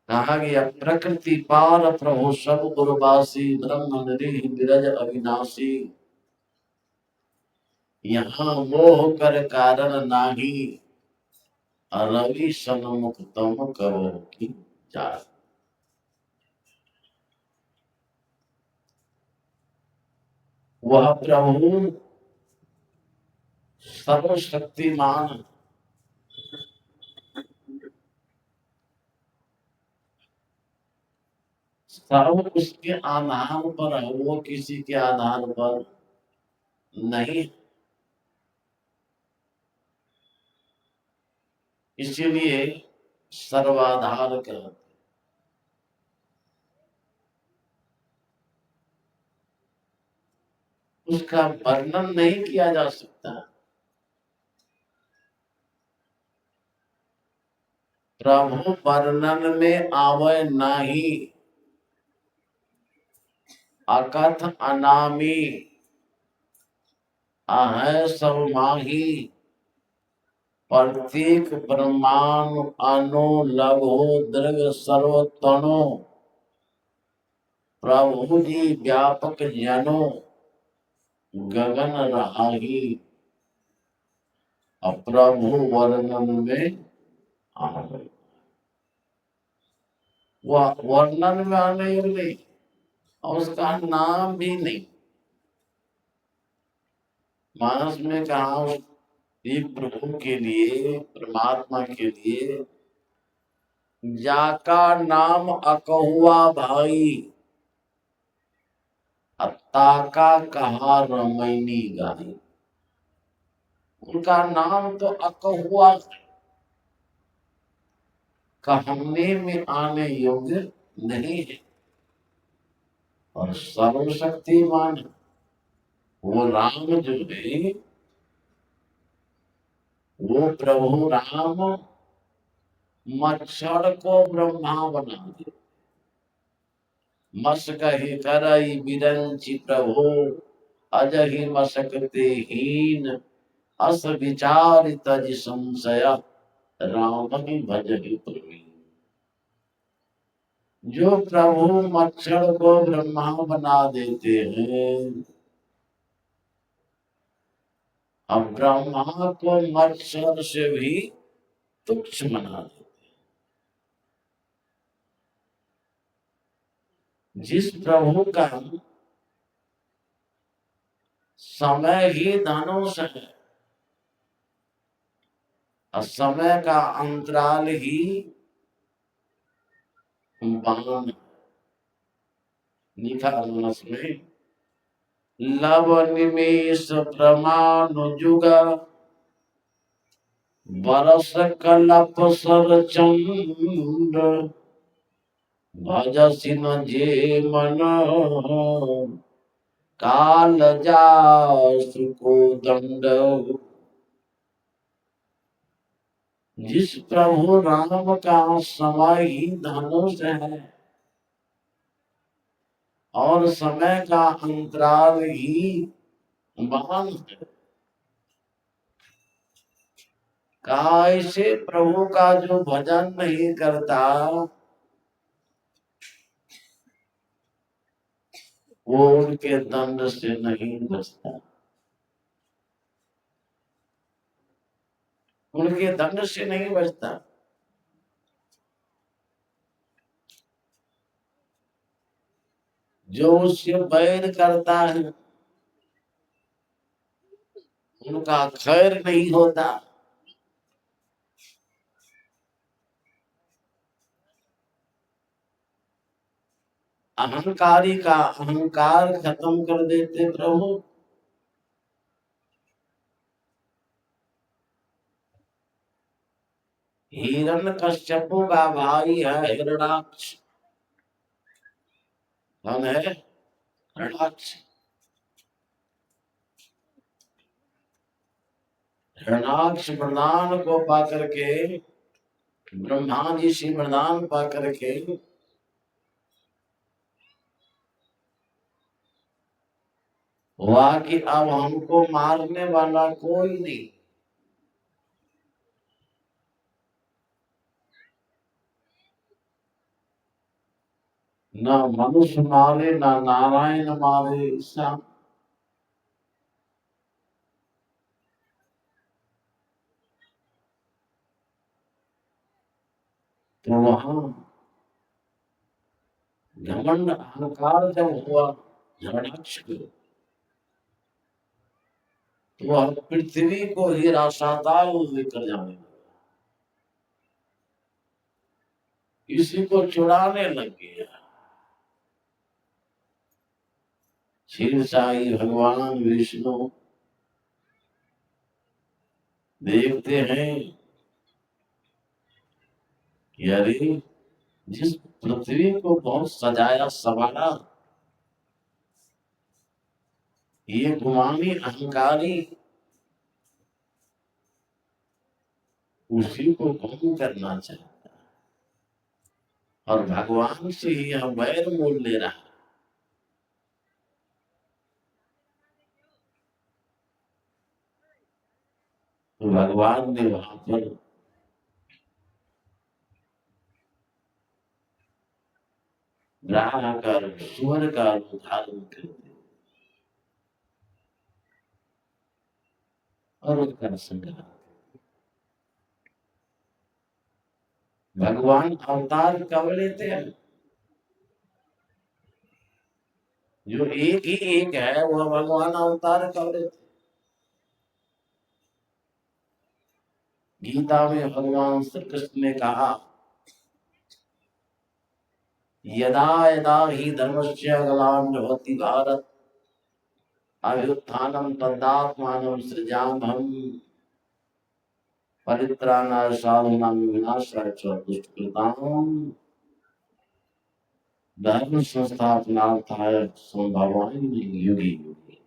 कहा गया प्रकृति पार प्रभु सब गुरुवासी ब्रह्म निरीह विरज अविनाशी। यहाँ मोह कर कारण नाही रवि सन्मुख तम करो की जाय। वह प्रभु सर्वशक्तिमान, सर्व उसके आधार पर है, वो किसी के आधार पर नहीं। इसीलिए सर्वाधार कहते। उसका वर्णन नहीं किया जा सकता। प्रभु वर्णन में आवे नाही, अकथ अनामी आहे सब माही। प्रत्येक ब्रह्मांड अनु लघु दृग सर्वतणु। प्रभु जी व्यापक जनो गगन रहाही। प्रभु वर्णन में आवे, वह वर्णन में आने योग्य नहीं और उसका नाम भी नहीं। मानस में कहा प्रभु के लिए, परमात्मा के लिए जाका नाम अकहुआ भाई, ताका कहा रमैनी गाई। उनका नाम तो अकहुआ, कहने में आने योग्य नहीं है। और सर्वशक्तिमान वो राम जो है, वो प्रभु राम मच्छर को ब्रह्मा बना दे। मस्क ही करई बिरंची प्रभु, अजहि मसकते हीन। अस विचार तज संशय, राम ही भजहि प्रवीण। जो प्रभु मच्छर को ब्रह्मा बना देते हैं, अब ब्रह्मा को मच्छर से भी तुच्छ बना देते। जिस प्रभु का समय ही धनुष है और समय का अंतराल ही बाण। लिखा अनुनस में लव निमेष प्रमाण जुग, बरस कलप सर चंद्र। भजसि न जे मन, काल जासु को दंड। जिस प्रभु राम का समय ही धनुष है और समय का अंतराल ही बाण है, कहा ऐसे प्रभु का जो भजन नहीं करता वो उनके दंड से नहीं बचता। उनके दंड से नहीं बचता। जो उससे बैर करता है उनका खैर नहीं होता। अहंकारी का अहंकार खत्म कर देते प्रभु। हिरण्यकश्यपु का भाई है हिरणाक्ष। कौन है? हिरणाक्ष। हिरणाक्ष वरदान को पा करके, ब्रह्मा जी से वरदान पा करके हुआ कि अब हमको मारने वाला कोई नहीं। ना मनुष्य मारे ना नारायण मारे ईसा। तो वहां घमंड अहंकार जब हुआ हिरण्याक्ष को, तो वह पृथ्वी को ही राशाताल लेकर जाने लगा, इसी को चुराने लग गया। शिव साई भगवान विष्णु देखते हैं कि अरे जिस पृथ्वी को बहुत सजाया संवारा, ये गुमानी अहंकारी उसी को कौन करना चाहता है, और भगवान से ही यह वैर मोल ले रहा है। तो भगवान ने वहां पर ग्राह का सुअर का रूप धारण कर दिया और उसका संग्रह। भगवान अवतार कब लेते हैं? जो एक ही एक है वह भगवान अवतार कब लेते हैं? गीता में भगवान श्री कृष्ण ने कहा, यदा यदा ही धर्मस्य ग्लानिर्भवति भारत अभ्युत्थानं तदात्मानं सृजाम्यहम् परित्राणाय साधूनां विनाशाय च दुष्कृताम् धर्म संस्थापनार्थाय संभवामि युगे युगे।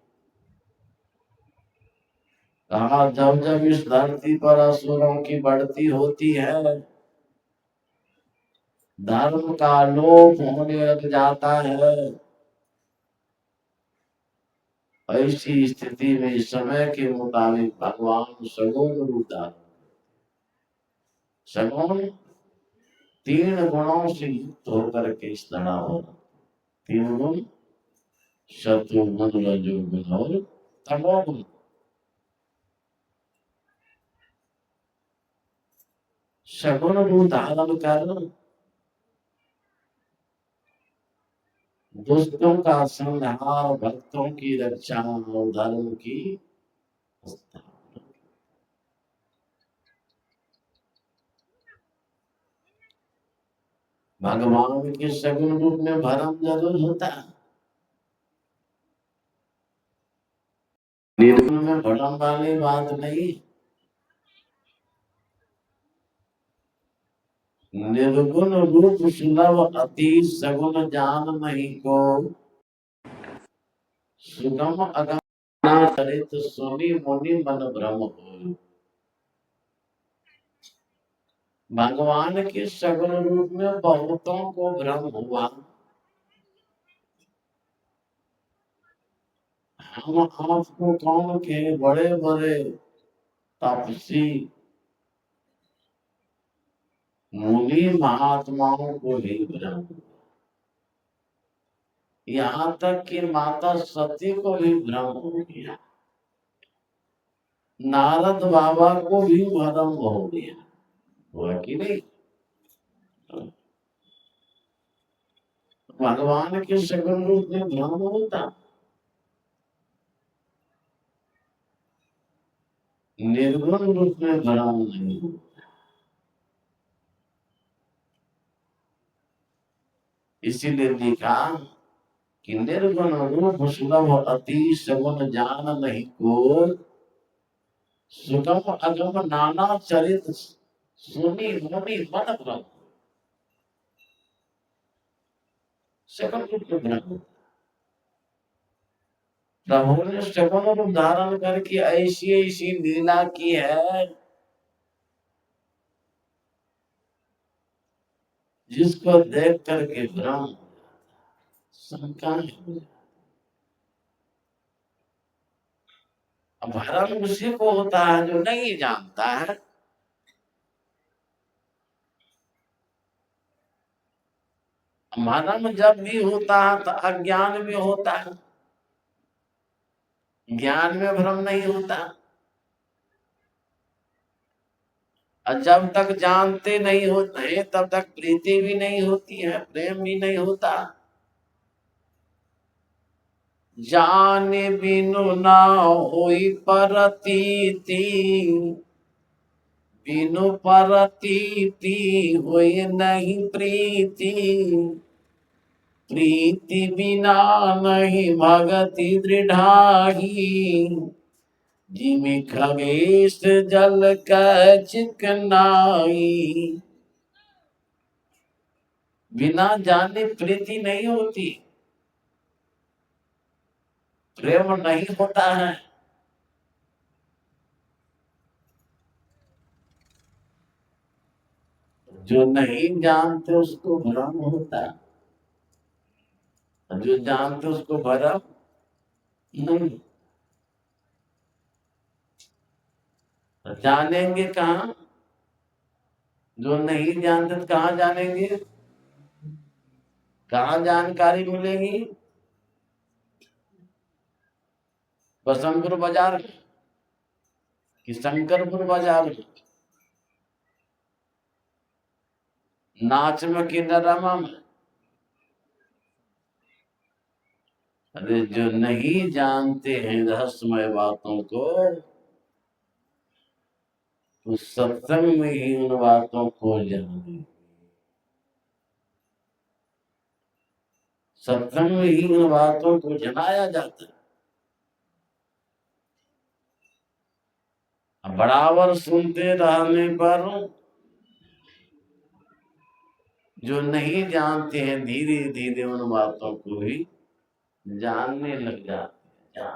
कहा जब जब इस धरती पर असुरों की बढ़ती होती है, धर्म का लोप होने लग जाता है, ऐसी स्थिति में समय के मुताबिक भगवान सगुण रूप धारण। सगुण तीन गुणों से युक्त होकर के इस धरा हो। तीन गुण शत्रुघ्न रजोगुण और तमोगुण। सगुण रूप धारण कर दुष्टों का संहार, भक्तों की रक्षा और धर्म की स्थापना। भगवान के सगुण रूप में भरम जरूर होता है, निर्गुण में भरम वाली बात नहीं। निर्गुण रूप सुलभ अति सगुण जान नहीं को, सुगम अगम चरित सुनि मुनि मन भ्रम हो। भगवान के सगुण रूप में बहुतों को भ्रम हुआ। हम आपको कौन के बड़े बड़े तपसी मुनि महात्माओं को भी भ्रम हुआ। यहाँ तक कि माता सती को भी भ्रम हो गया, नारद बाबा को भी भ्रम हो गया। हुआ कि नहीं? भगवान के सगुण रूप में भ्रम होता, निर्गुण रूप में भ्रम नहीं होता। इसीलिए लिखा कि निर्गुण रूप सुलभ अति सगुण जान नहीं को, सुगम अगम नाना चरित सुनी मुनि मन भ्रम। सगुण रूप में भ्रम। प्रभु ने सगुण रूप धारण करके ऐसी ऐसी लीला की है जिसको देख करके भ्रम शंका है। अब भ्रम उसी को होता है जो नहीं जानता है। भ्रम जब भी होता है तो अज्ञान में होता है, ज्ञान में भ्रम नहीं होता। और जब तक जानते नहीं होते तब तक प्रीति भी नहीं होती है, प्रेम भी नहीं होता। जाने बिनु ना होई परतीति, बिनु परतीति होई नहीं प्रीति, प्रीति बिना नहीं भगति दृढ़ाही, जिमि खगेश जल कै चिकनाई। बिना जाने प्रीति नहीं होती, प्रेम नहीं होता है। जो नहीं जानते उसको भ्रम होता है, जो जानते उसको भ्रम नहीं। जानेंगे कहाँ? जो नहीं जानते तो कहाँ जानेंगे? कहाँ जानकारी मिलेगी? बसंतपुर बाजार कि शंकरपुर बाजार में, नाच में कि ड्रामा में? अरे जो नहीं जानते हैं रहस्यमय बातों को, तो सत्संग में ही उन बातों को जाने, सत्संग में ही उन बातों को जनाया जाता है। बराबर सुनते रहने पर जो नहीं जानते हैं धीरे धीरे उन बातों को भी जानने लग जाते हैं।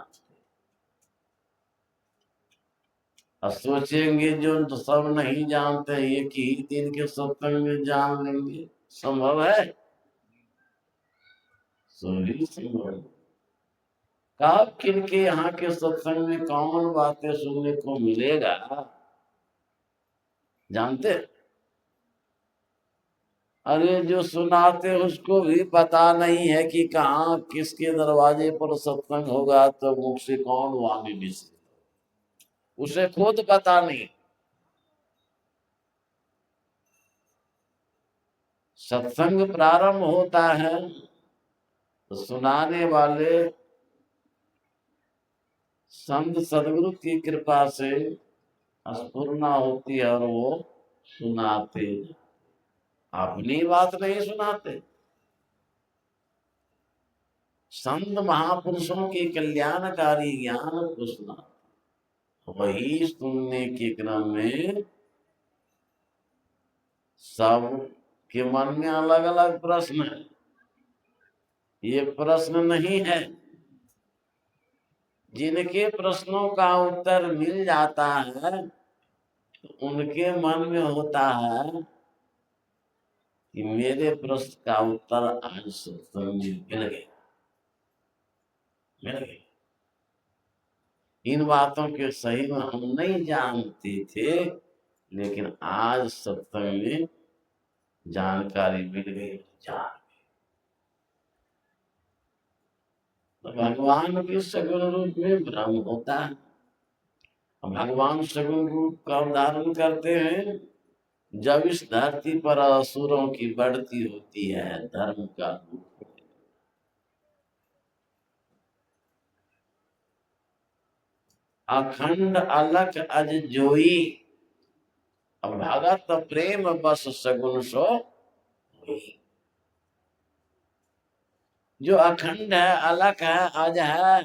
और सोचेंगे जो तो सब नहीं जानते एक ही दिन के सत्संग में जान लेंगे, संभव है? सभी संभव। कब किनके यहाँ के सत्संग में कौन बातें सुनने को मिलेगा जानते? अरे जो सुनाते उसको भी पता नहीं है कि कहाँ किसके दरवाजे पर सत्संग होगा, तो मुख से कौन वाणी निकले, उसे खुद पता नहीं। सत्संग प्रारंभ होता है तो सुनाने वाले संत सदगुरु की कृपा से स्फुरना होती है और वो सुनाते, अपनी बात नहीं सुनाते। संत महापुरुषों के कल्याणकारी ज्ञान को सुना, वही सुनने के क्रम में सब के मन में अलग अलग प्रश्न है। ये प्रश्न नहीं है, जिनके प्रश्नों का उत्तर मिल जाता है तो उनके मन में होता है कि मेरे प्रश्न का उत्तर आज सत्संग में मिल गया, मिल गया। इन बातों के सही में हम नहीं जानते थे, लेकिन आज सत्संग में जानकारी मिल गई। तो भगवान के सगुण रूप में भ्रम होता है। भगवान सगुण रूप का धारण करते हैं जब इस धरती पर असुरों की बढ़ती होती है धर्म का रूप। अखंड अलख अज जोई, भगत प्रेम बस सगुन सो। जो अखंड है, अलख है, अज है,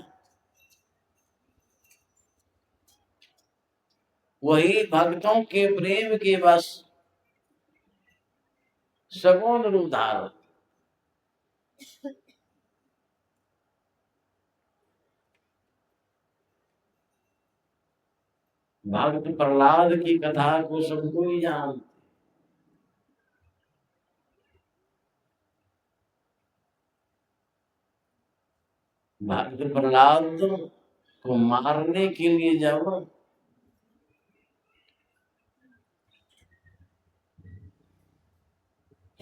वही भक्तों के प्रेम के बस सगुण रूप धारण। भक्त प्रहलाद की कथा को सबको ही जान। भक्त प्रहलाद को मारने के लिए जब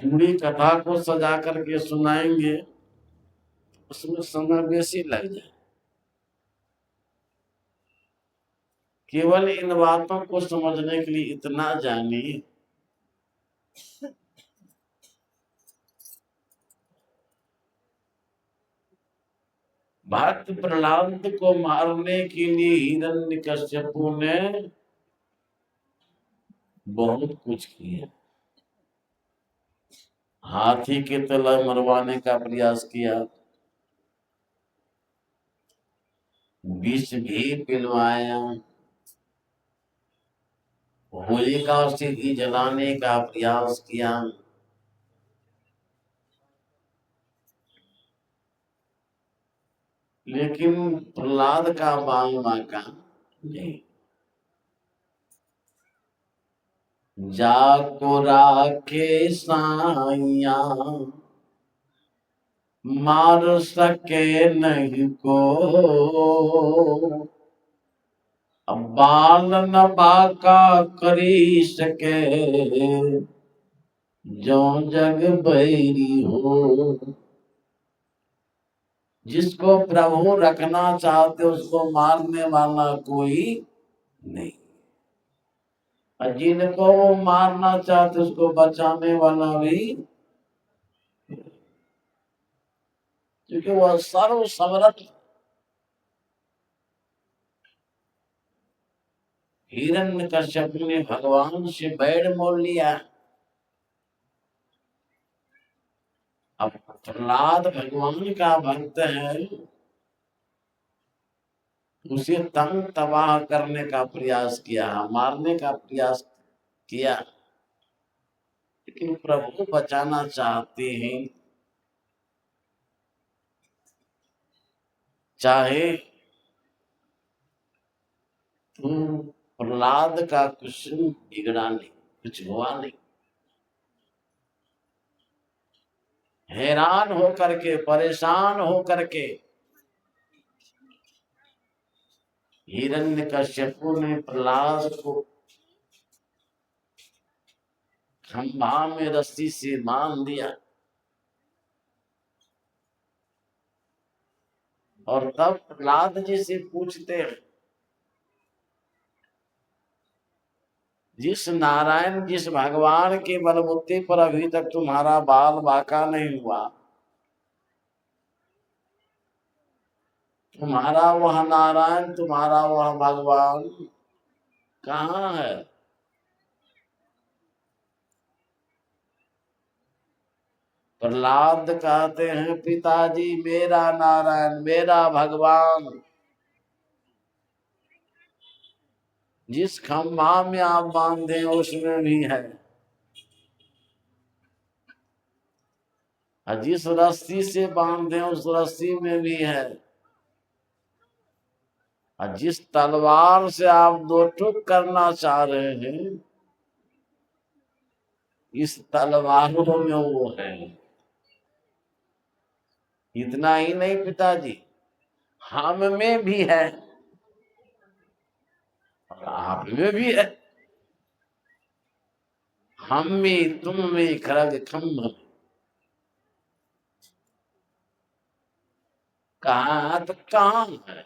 पूरी कथा को सजा करके सुनाएंगे, उसमें समय बेसी लग जाए। केवल इन बातों को समझने के लिए इतना जानिए, भक्त प्रहलाद को मारने के लिए हिरण्यकश्यपु ने बहुत कुछ किया। हाथी के तले मरवाने का प्रयास किया, विष भी पिलवाया, होलिका से भी जलाने का प्रयास किया, लेकिन प्रहलाद का बाल बांका नहीं। जाको राखे साइया मार सके नहीं को, अब बाल न बाका करी सके जो जग बैरी हो। जिसको प्रभु रखना चाहते उसको मारने वाला कोई नहीं, और जिनको वो मारना चाहते उसको बचाने वाला भी, क्योंकि वह सर्व समर्थ। हिरण्यकश्यप ने भगवान से बैर मोल लिया। अब प्रहलाद भगवान का भक्त है, उसे तंग तबाह करने का प्रयास किया, मारने का प्रयास किया, लेकिन प्रभु बचाना चाहते हैं। चाहे तुम प्रहलाद का कुछ बिगड़ा नहीं, कुछ हुआ नहीं। हैरान हो करके, परेशान हो करके हिरण्यकश्यपु ने प्रहलाद को खंभा में रस्सी से बांध दिया, और तब प्रहलाद जी से पूछते हैं, जिस नारायण, जिस भगवान के बलबुद्धि पर अभी तक तुम्हारा बाल बाका नहीं हुआ, तुम्हारा वह नारायण, तुम्हारा वह भगवान कहाँ है? प्रहलाद कहते हैं, पिताजी मेरा नारायण, मेरा भगवान जिस खंभा में आप बांधे उसमें भी है, और जिस रस्सी से बांधे उस रस्सी में भी है, और जिस तलवार से आप दो टुक करना चाह रहे हैं, इस तलवारों में वो है। इतना ही नहीं पिताजी, हम में भी है और आप में भी है। हम में, तुम में, खरग खम्भ में। कहाँ तो कहाँ है?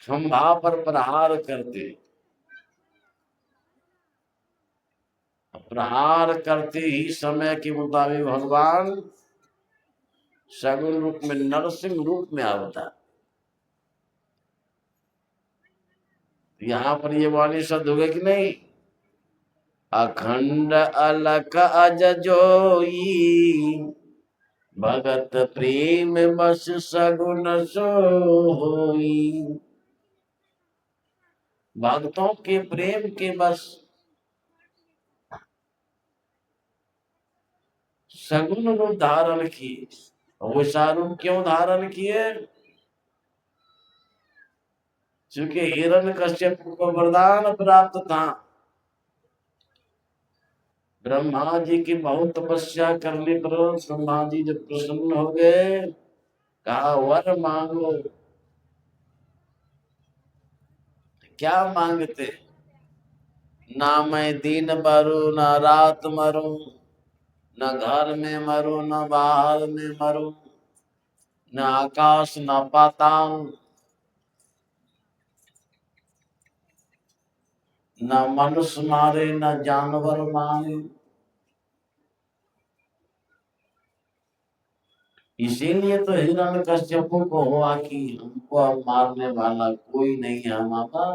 खंभा पर प्रहार करते, प्रहार करते ही समय के मुताबिक भगवान सगुन रूप में, नरसिंह रूप में आवता। यहाँ पर ये वाली शब्द हो गए कि नहीं, अखंड अलक अजजोई भगत प्रेम बस सगुन सोई। भक्तों के प्रेम के बस सगुन रूप धारण किए। वैसा रूप क्यों धारण किए? क्योंकि हिरण्यकश्यप को वरदान प्राप्त था, ब्रह्मा जी की बहुत तपस्या करने पर ब्रह्मा जी जब प्रसन्न हो गए, कहा वर मांगो। क्या मांगते? ना मैं दिन मरू ना रात मरू, न घर में मरू न बाहर में मरू, न आकाश न पाताल, न मनुष्य मारे न जानवर मारे। इसीलिए तो हिरण्यकश्यप को हुआ कि हमको अब मारने वाला कोई नहीं है हमारा।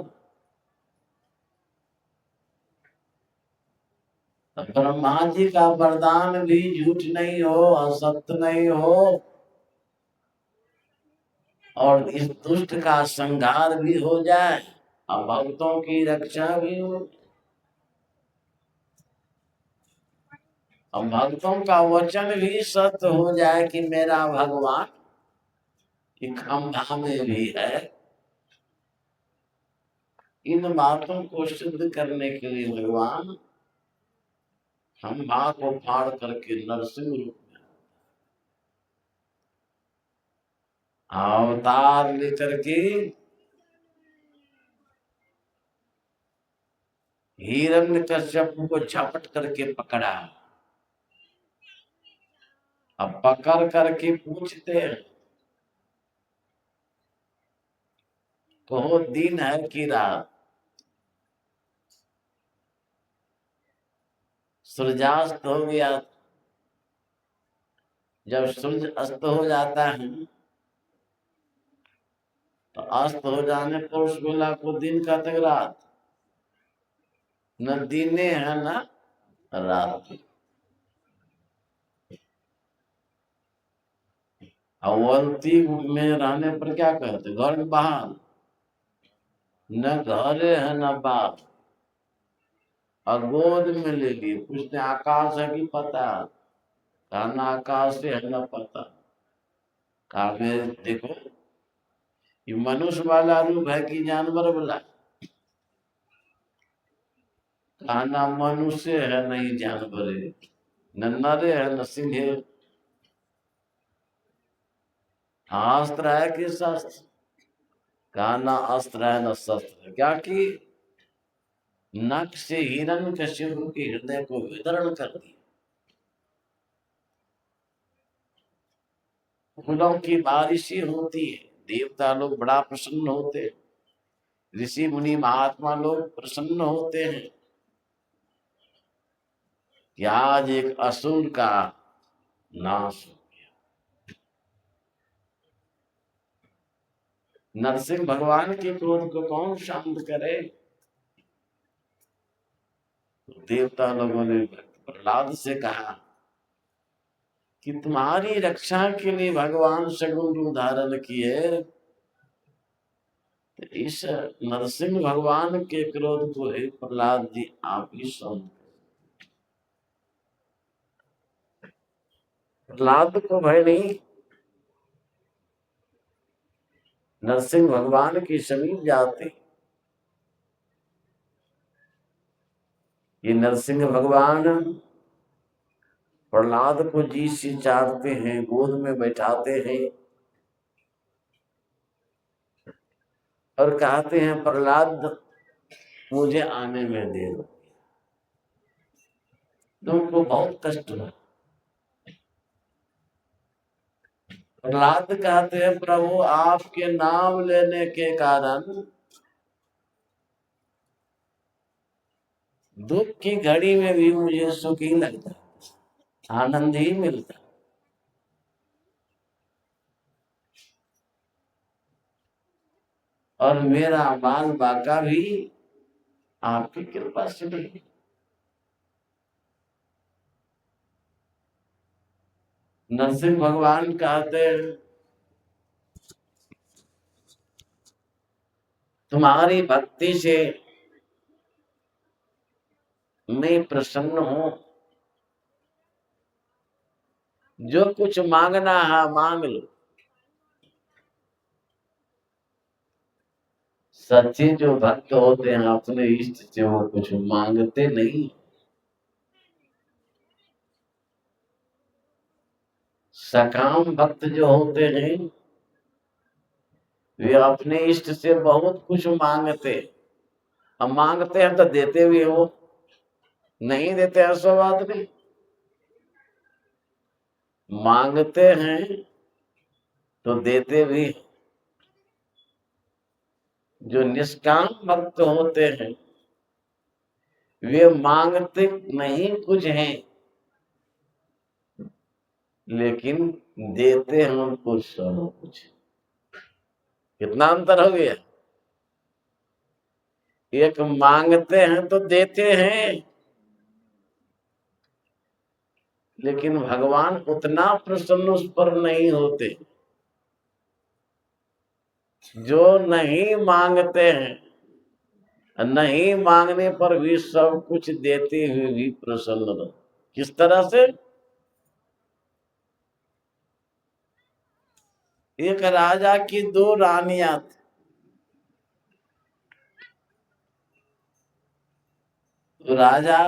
ब्रह्मा जी का वरदान भी झूठ नहीं हो, असत्य नहीं हो, और इस दुष्ट का संहार भी हो जाए और भक्तों की रक्षा भी हो। अब भक्तों का वचन भी सत्य हो जाए कि मेरा भगवान एक खंभा में भी है। इन बातों को सिद्ध करने के लिए भगवान खंभा को फाड़ करके नरसिंह रूप में अवतार लेकर के हिरण्यकश्यप को झपट करके पकड़ा। अब पकड़ करके पूछते हैं, कहो दिन है कि रात? सूर्यास्त हो गया। जब सूर्य अस्त हो जाता है तो अस्त हो जाने पर उस बेला को दिन कहते हैं रात। न दिने है न रात। अवंती में रहने पर क्या कहते, घर में बाहर न घरे है न बाप। और गोद में ले लिए, पूछते आकाश है कि पता? कहा न आकाश है न पता। कहा में देखो ये मनुष्य वाला रूप है कि जानवर वाला? कहा ना मनुष्य है नहीं जानवर है, न नर है न सिंह है। अस्त्र है कि शस्त्र? कहा ना अस्त्र है न शस्त्र। क्या कि नख से हिरण्यकश्यप के हृदय को विदर्ण कर दिया। फूलों की बारिशें होती है, देवता लोग बड़ा प्रसन्न होते हैं, ऋषि मुनि महात्मा लोग प्रसन्न होते हैं कि आज एक असुर का नाश हो। नरसिंह भगवान के क्रोध को कौन शांत करे? देवता लोगों ने प्रहलाद से कहा कि तुम्हारी रक्षा के लिए भगवान सगुण रूप धारण किए, तो इस नरसिंह भगवान के क्रोध को हे प्रहलाद जी आप ही शांत। प्रहलाद को भय नहीं, नरसिंह भगवान के समीप जाते। ये नरसिंह भगवान प्रहलाद को जी से चाटते हैं, गोद में बैठाते हैं और कहते हैं प्रहलाद मुझे आने में दे दो, तुमको बहुत कष्ट हुआ। प्रहलाद कहते हैं प्रभु आपके नाम लेने के कारण दुख की घड़ी में भी मुझे सुख ही लगता, आनंद ही मिलता। और मेरा बाल बाका भी आपकी कृपा से मिली। नरसिंह भगवान कहते हैं तुम्हारी भक्ति से मैं प्रसन्न हूं, जो कुछ मांगना है मांग लो। सच्चे जो भक्त होते हैं अपने इष्ट से वो कुछ मांगते नहीं। सकाम भक्त जो होते हैं वे अपने इष्ट से बहुत कुछ मांगते, हम मांगते हैं तो देते भी हो, नहीं देते हैं सो बात नहीं। मांगते हैं तो देते भी। जो निष्काम भक्त होते हैं वे मांगते नहीं कुछ हैं, लेकिन देते हैं उनको सब कुछ। कितना अंतर हो गया। एक मांगते हैं तो देते हैं, लेकिन भगवान उतना प्रसन्न उस पर नहीं होते। जो नहीं मांगते हैं, नहीं मांगने पर भी सब कुछ देते हुए भी प्रसन्न रहो। किस तरह से। एक राजा की दो रानियां थी। तो राजा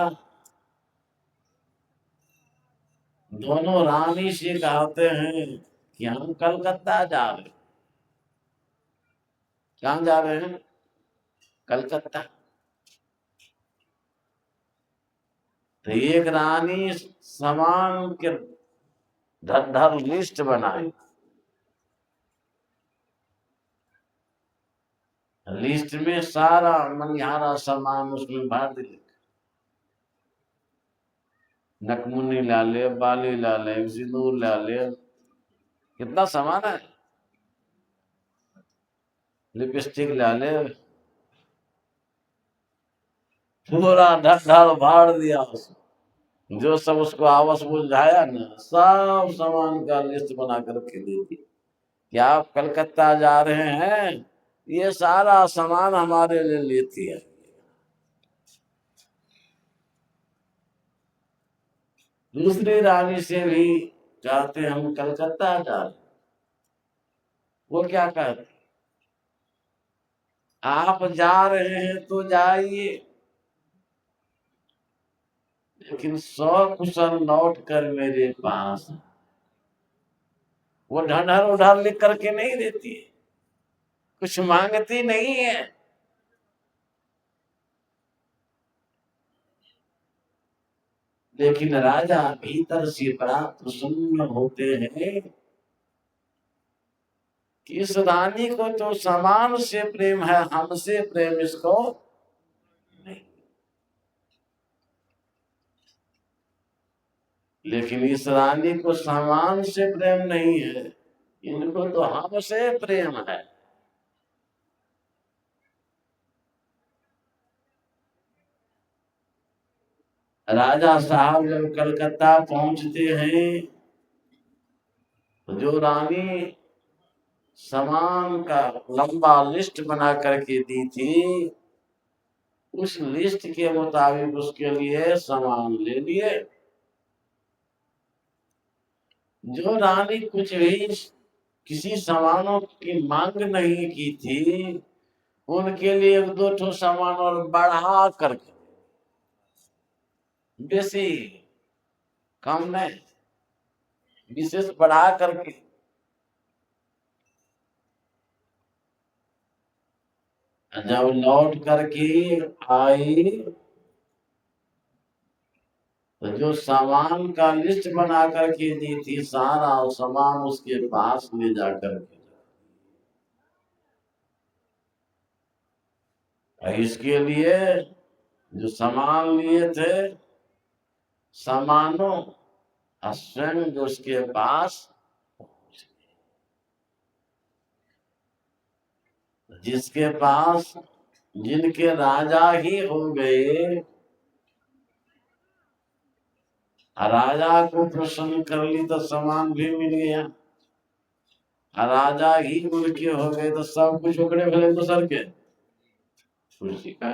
दोनों रानी से कहते हैं कि हम कलकत्ता जा रहे हैं। कहाँ जा रहे हैं। कलकत्ता। तो एक रानी सामान के धर लिस्ट बनाई। लिस्ट में सारा मनिहारा सामान उसमें भर दिए। नकमुनी ला ले, बाली ला ले, सिंदूर ला ले, कितना सामान है। लिपस्टिक ला ले, पूरा ढक भाड़ दिया उसको। जो सब उसको आवश्यक बुझाया ना, सब सामान का लिस्ट बना कर के दे दी कि आप कलकत्ता जा रहे हैं, ये सारा सामान हमारे लिए लेती है। दूसरी रानी से भी चाहते हम कलकत्ता जा रहे। वो क्या कहते, आप जा रहे हैं तो जाइए, लेकिन सकुशल लौट कर मेरे पास। वो ढंढर उधर लिख करके नहीं देती है, कुछ मांगती नहीं है। लेकिन राजा भीतर से बड़ा प्रसन्न होते हैं कि इस रानी को तो सामान से प्रेम है, हमसे प्रेम इसको नहीं। लेकिन इस रानी को सामान से प्रेम नहीं है, इनको तो हमसे प्रेम है। राजा साहब जब कलकत्ता पहुंचते हैं तो जो रानी सामान का लंबा लिस्ट बना करके दी थी, उस लिस्ट के मुताबिक उसके लिए सामान ले लिए। जो रानी कुछ भी किसी सामानों की मांग नहीं की थी, उनके लिए एक दो ठो सामान और बढ़ा करके, बेसी कम नहीं, विशेष बढ़ा करके। जब लौट करके आई तो जो सामान का लिस्ट बना करके दी थी, सारा सामान उसके पास ले जाकर के, इसके लिए जो सामान लिए थे, सामानों स्वयं जो उसके पास, जिसके पास जिनके राजा ही हो गए, राजा को प्रसन्न कर ली तो सामान भी मिल गया। राजा ही उनके हो गए तो सब कुछ उकड़े भले तो सर के खुशी का।